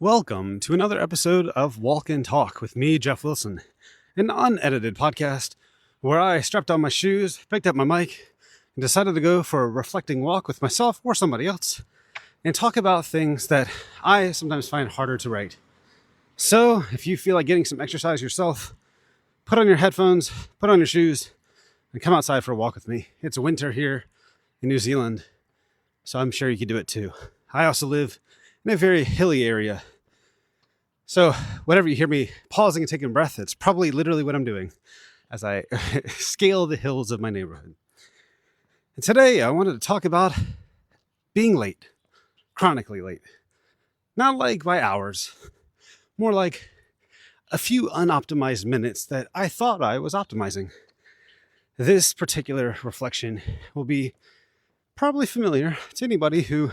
Welcome to another episode of Walk and Talk with me, Jeff Wilson, an unedited podcast where I strapped on my shoes, picked up my mic, and decided to go for a reflecting walk with myself or somebody else and talk about things that I sometimes find harder to write. So if you feel like getting some exercise yourself, put on your headphones, put on your shoes, and come outside for a walk with me. It's winter here in New Zealand, so I'm sure you could do it too. I also live in a very hilly area. So whenever you hear me pausing and taking a breath, it's probably literally what I'm doing as I scale the hills of my neighborhood. And today I wanted to talk about being late, chronically late. Not like by hours, more like a few unoptimized minutes that I thought I was optimizing. This particular reflection will be probably familiar to anybody who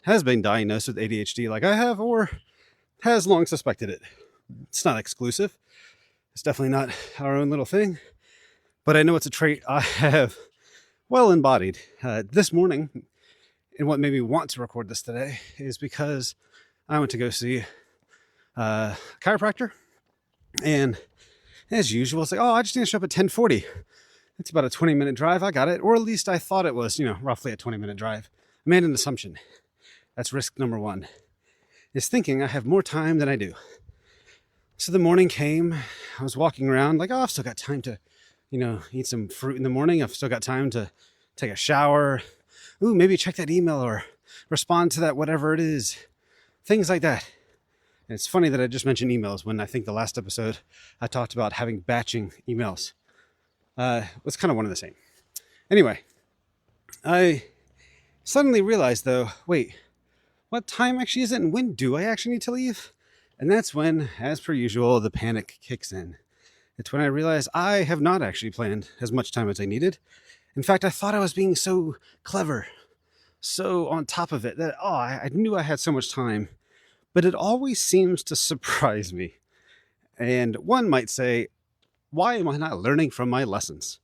has been diagnosed with ADHD like I have, or has long suspected it. It's not exclusive. It's definitely not our own little thing, but I know it's a trait I have well embodied. This morning, and what made me want to record this today is because I went to go see a chiropractor, and as usual, it's like, oh, I just need to show up at 10:40. It's about a 20-minute drive. I got it, or at least I thought it was, roughly a 20-minute drive. I made an assumption. That's risk number one, is thinking I have more time than I do. So the morning came, I was walking around like, oh, I've still got time to, eat some fruit in the morning. I've still got time to take a shower. Ooh, maybe check that email or respond to that, whatever it is. Things like that. And it's funny that I just mentioned emails when I think the last episode I talked about having batching emails. It was kind of one of the same. Anyway, I suddenly realized though, wait, what time actually is it and when do I actually need to leave? And that's when, as per usual, the panic kicks in. It's when I realize I have not actually planned as much time as I needed. In fact, I thought I was being so clever, so on top of it, that, I knew I had so much time. But it always seems to surprise me. And one might say, why am I not learning from my lessons?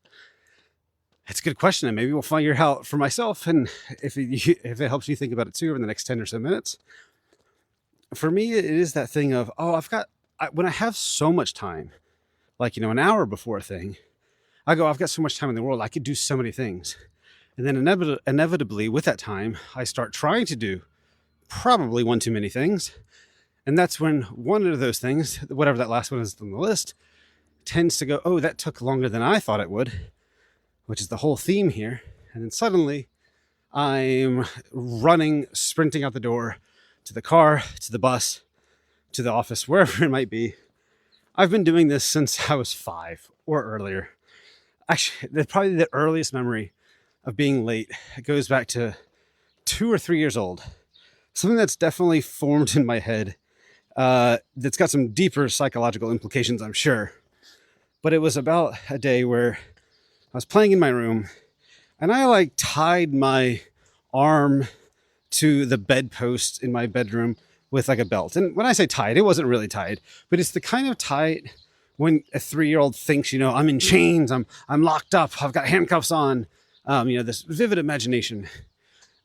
It's a good question, and maybe we'll figure out for myself, and if it helps you think about it too over the next 10 or so minutes. For me, it is that thing of, when I have so much time, like, an hour before a thing, I go, I've got so much time in the world, I could do so many things. And then inevitably, with that time, I start trying to do probably one too many things. And that's when one of those things, whatever that last one is on the list, tends to go, oh, that took longer than I thought it would, which is the whole theme here. And then suddenly I'm running, sprinting out the door to the car, to the bus, to the office, wherever it might be. I've been doing this since I was 5 or earlier. Actually, probably the earliest memory of being late goes back to 2 or 3 years old. Something that's definitely formed in my head, that's got some deeper psychological implications, I'm sure. But it was about a day where I was playing in my room and I tied my arm to the bedpost in my bedroom with a belt. And when I say tied, it wasn't really tied, but it's the kind of tie when a 3-year-old thinks, I'm in chains, I'm locked up, I've got handcuffs on, this vivid imagination.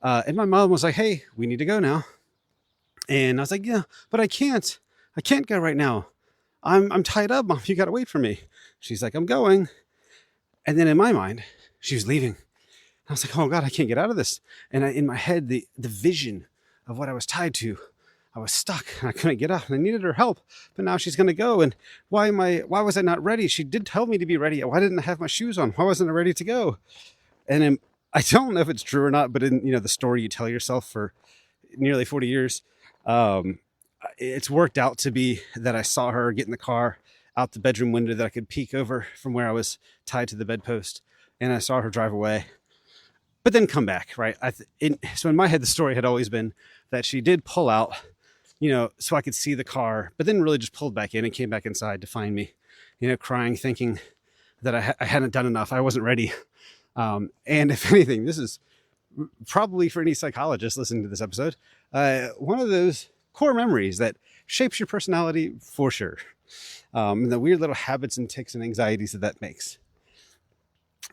And my mom was like, hey, we need to go now. And I was like, yeah, but I can't go right now. I'm tied up, Mom, you got to wait for me. She's like, I'm going. And then in my mind, she was leaving. I was like, oh God, I can't get out of this. And in my head, the vision of what I was tied to, I was stuck and I couldn't get up and I needed her help. But now she's going to go. And why was I not ready? She did tell me to be ready. Why didn't I have my shoes on? Why wasn't I ready to go? And I don't know if it's true or not, but in, the story you tell yourself for nearly 40 years, it's worked out to be that I saw her get in the car out the bedroom window that I could peek over from where I was tied to the bedpost, and I saw her drive away, but then come back, right? So in my head, the story had always been that she did pull out, so I could see the car, but then really just pulled back in and came back inside to find me, crying, thinking that I hadn't done enough. I wasn't ready. And if anything, this is probably for any psychologist listening to this episode, one of those core memories that shapes your personality for sure. And the weird little habits and tics and anxieties that makes.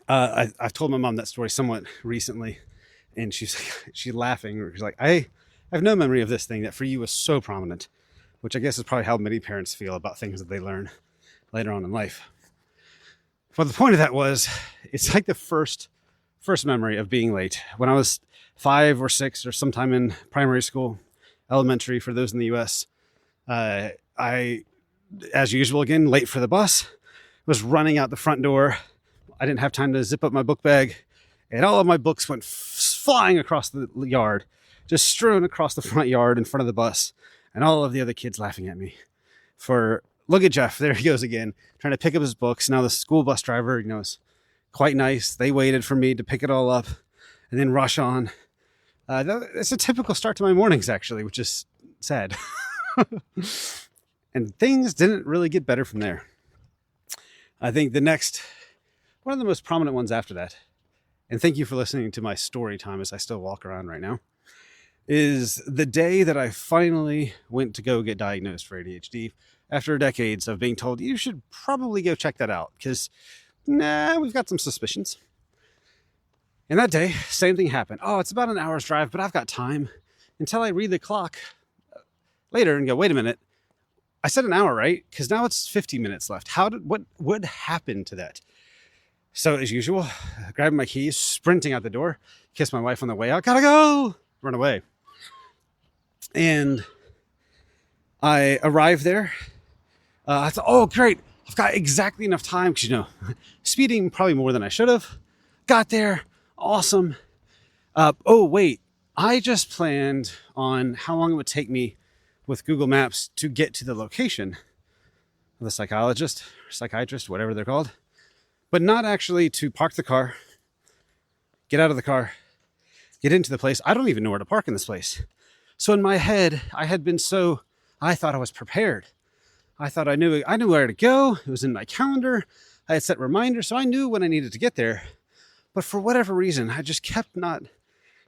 I've told my mom that story somewhat recently, and she's laughing. She's like, I have no memory of this thing that for you was so prominent. which I guess is probably how many parents feel about things that they learn later on in life. But the point of that was, it's like the first memory of being late. When I was 5 or 6 or sometime in primary school, elementary for those in the US, I, as usual, again, late for the bus, was running out the front door. I didn't have time to zip up my book bag, and all of my books went flying across the yard, just strewn across the front yard in front of the bus, and all of the other kids laughing at me for, look at Jeff, there he goes again, trying to pick up his books. Now the school bus driver, is quite nice. They waited for me to pick it all up and then rush on. It's a typical start to my mornings, actually, which is sad. And things didn't really get better from there. I think one of the most prominent ones after that, and thank you for listening to my story time as I still walk around right now, is the day that I finally went to go get diagnosed for ADHD after decades of being told, you should probably go check that out because, we've got some suspicions. And that day, same thing happened. Oh, it's about an hour's drive, but I've got time, until I read the clock later and go, wait a minute, I said an hour, right? Because now it's 50 minutes left. What happened to that? So as usual, grabbing my keys, sprinting out the door, kiss my wife on the way out, gotta go, run away. And I arrived there. I thought, oh, great. I've got exactly enough time because, speeding probably more than I should have. Got there. Awesome. Oh, wait. I just planned on how long it would take me with Google Maps to get to the location of the psychiatrist, whatever they're called, but not actually to park the car, get out of the car, get into the place. I don't even know where to park in this place. So in my head, I thought I was prepared. I thought I knew where to go. It was in my calendar. I had set reminders, so I knew when I needed to get there. But for whatever reason, I just kept not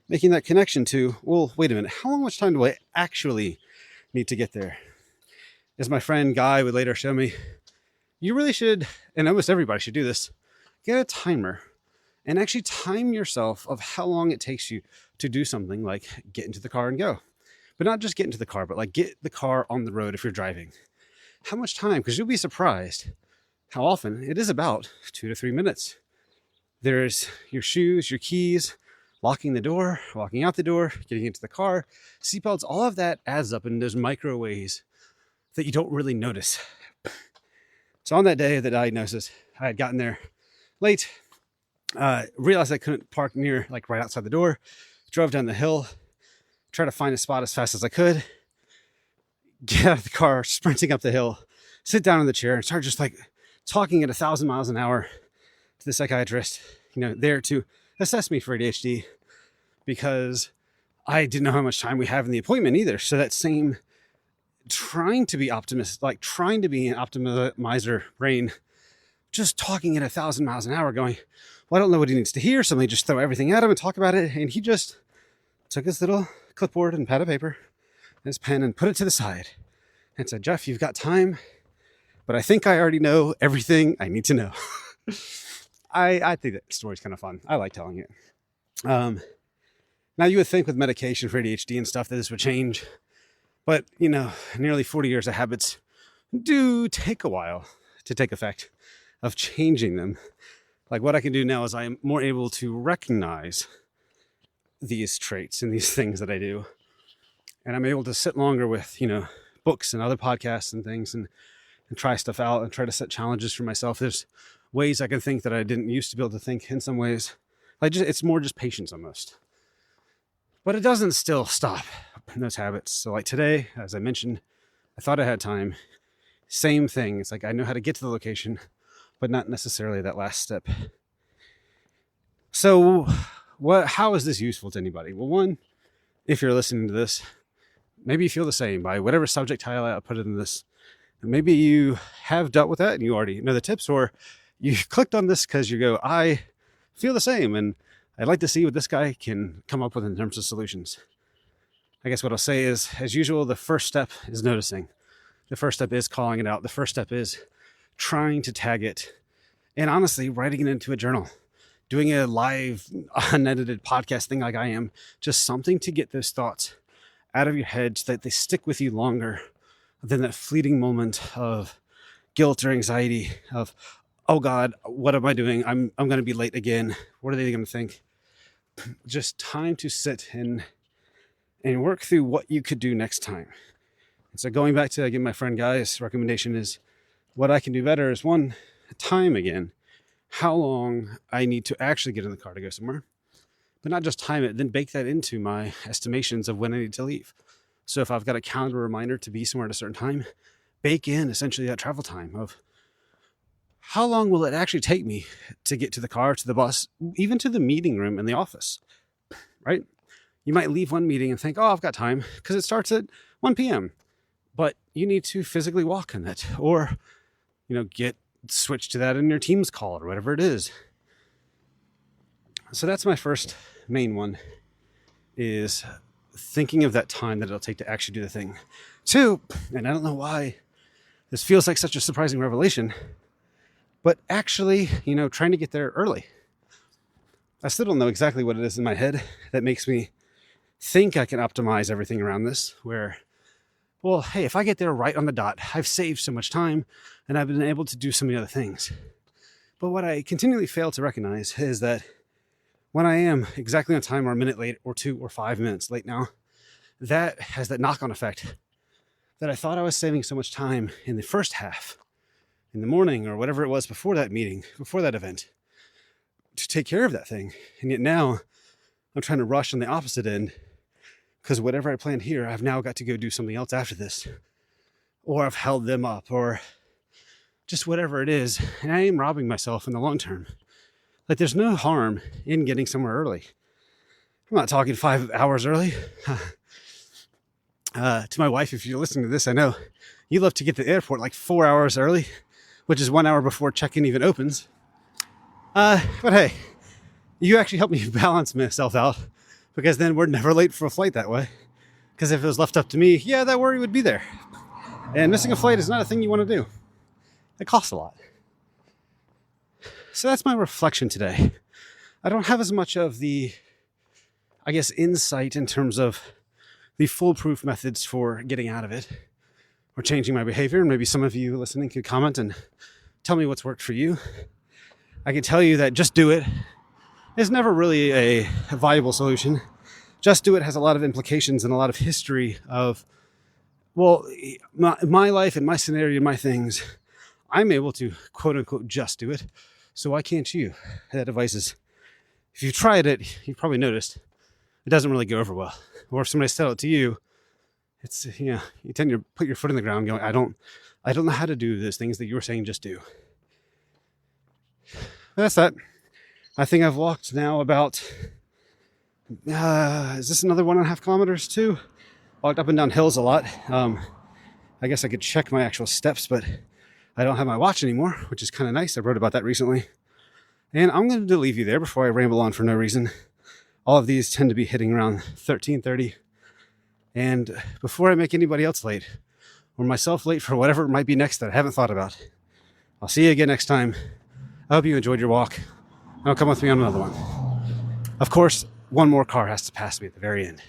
making that connection to, well, wait a minute, how much time do I actually need to get there? As my friend Guy would later show me, you really should, and almost everybody should do this, get a timer and actually time yourself of how long it takes you to do something like get into the car and go. But not just get into the car, but like get the car on the road if you're driving. How much time? Because you'll be surprised how often it is about 2 to 3 minutes. There's your shoes, your keys, locking the door, walking out the door, getting into the car, seatbelts, all of that adds up in those micro ways that you don't really notice. So on that day of the diagnosis, I had gotten there late, realized I couldn't park near, like right outside the door, drove down the hill, tried to find a spot as fast as I could, get out of the car, sprinting up the hill, sit down in the chair and start just like talking at 1,000 miles an hour to the psychiatrist, there to assess me for ADHD because I didn't know how much time we have in the appointment either. So that same trying to be optimist, like trying to be an optimizer brain, just talking at 1,000 miles an hour going, well, I don't know what he needs to hear. So let me just throw everything at him and talk about it. And he just took his little clipboard and pad of paper and his pen and put it to the side and said, Jeff, you've got time, but I think I already know everything I need to know. I think that story's kind of fun. I like telling it. Now you would think with medication for ADHD and stuff that this would change, but nearly 40 years of habits do take a while to take effect of changing them. Like what I can do now is I am more able to recognize these traits and these things that I do. And I'm able to sit longer with, books and other podcasts and things and try stuff out and try to set challenges for myself. There's ways I can think that I didn't used to be able to think in some ways. It's more just patience almost. But it doesn't still stop in those habits. So like today, as I mentioned, I thought I had time. Same thing. It's like I know how to get to the location, but not necessarily that last step. So how is this useful to anybody? Well, one, if you're listening to this, maybe you feel the same by whatever subject title I put in this. Maybe you have dealt with that and you already know the tips, or you clicked on this because you go, I feel the same and I'd like to see what this guy can come up with in terms of solutions. I guess what I'll say is, as usual, the first step is noticing. The first step is calling it out. The first step is trying to tag it. And honestly, writing it into a journal. Doing a live, unedited podcast thing like I am. Just something to get those thoughts out of your head so that they stick with you longer then that fleeting moment of guilt or anxiety of, oh God, what am I doing? I'm going to be late again. What are they going to think? Just time to sit and work through what you could do next time. And so going back to, again, my friend Guy's recommendation is what I can do better is one, time again, how long I need to actually get in the car to go somewhere, but not just time it, then bake that into my estimations of when I need to leave. So if I've got a calendar reminder to be somewhere at a certain time, bake in essentially that travel time of how long will it actually take me to get to the car, to the bus, even to the meeting room in the office, right? You might leave one meeting and think, oh, I've got time because it starts at 1 p.m. But you need to physically walk in it or, get switched to that in your Teams call or whatever it is. So that's my first main one, is thinking of that time that it'll take to actually do the thing. Two, and I don't know why this feels like such a surprising revelation, but actually, trying to get there early. I still don't know exactly what it is in my head that makes me think I can optimize everything around this, where, well, hey, if I get there right on the dot, I've saved so much time and I've been able to do so many other things. But what I continually fail to recognize is that when I am exactly on time or a minute late or 2 or 5 minutes late now, that has that knock-on effect that I thought I was saving so much time in the first half, in the morning or whatever it was before that meeting, before that event, to take care of that thing. And yet now I'm trying to rush on the opposite end because whatever I planned here, I've now got to go do something else after this, or I've held them up, or just whatever it is. And I am robbing myself in the long term. Like, there's no harm in getting somewhere early. I'm not talking 5 hours early. To my wife, if you're listening to this, I know you love to get to the airport like 4 hours early, which is 1 hour before check-in even opens. But hey, you actually help me balance myself out, because then we're never late for a flight that way. Because if it was left up to me, yeah, that worry would be there. And missing a flight is not a thing you want to do. It costs a lot. So that's my reflection today. I don't have as much of the, insight in terms of the foolproof methods for getting out of it or changing my behavior. And maybe some of you listening could comment and tell me what's worked for you. I can tell you that just do it is never really a viable solution. Just do it has a lot of implications and a lot of history of, well, my life and my scenario and my things, I'm able to quote unquote just do it. So why can't you? That advice is, if you've tried it, you've probably noticed it doesn't really go over well. Or if somebody said it to you, it's, you tend to put your foot in the ground going, I don't know how to do those things that you were saying just do. That's that. I think I've walked now about, is this another 1.5 kilometers too? Walked up and down hills a lot. I guess I could check my actual steps, but I don't have my watch anymore, which is kind of nice. I wrote about that recently. And I'm going to leave you there before I ramble on for no reason. All of these tend to be hitting around 13:30. And before I make anybody else late, or myself late for whatever it might be next that I haven't thought about, I'll see you again next time. I hope you enjoyed your walk. Now come with me on another one. Of course, one more car has to pass me at the very end.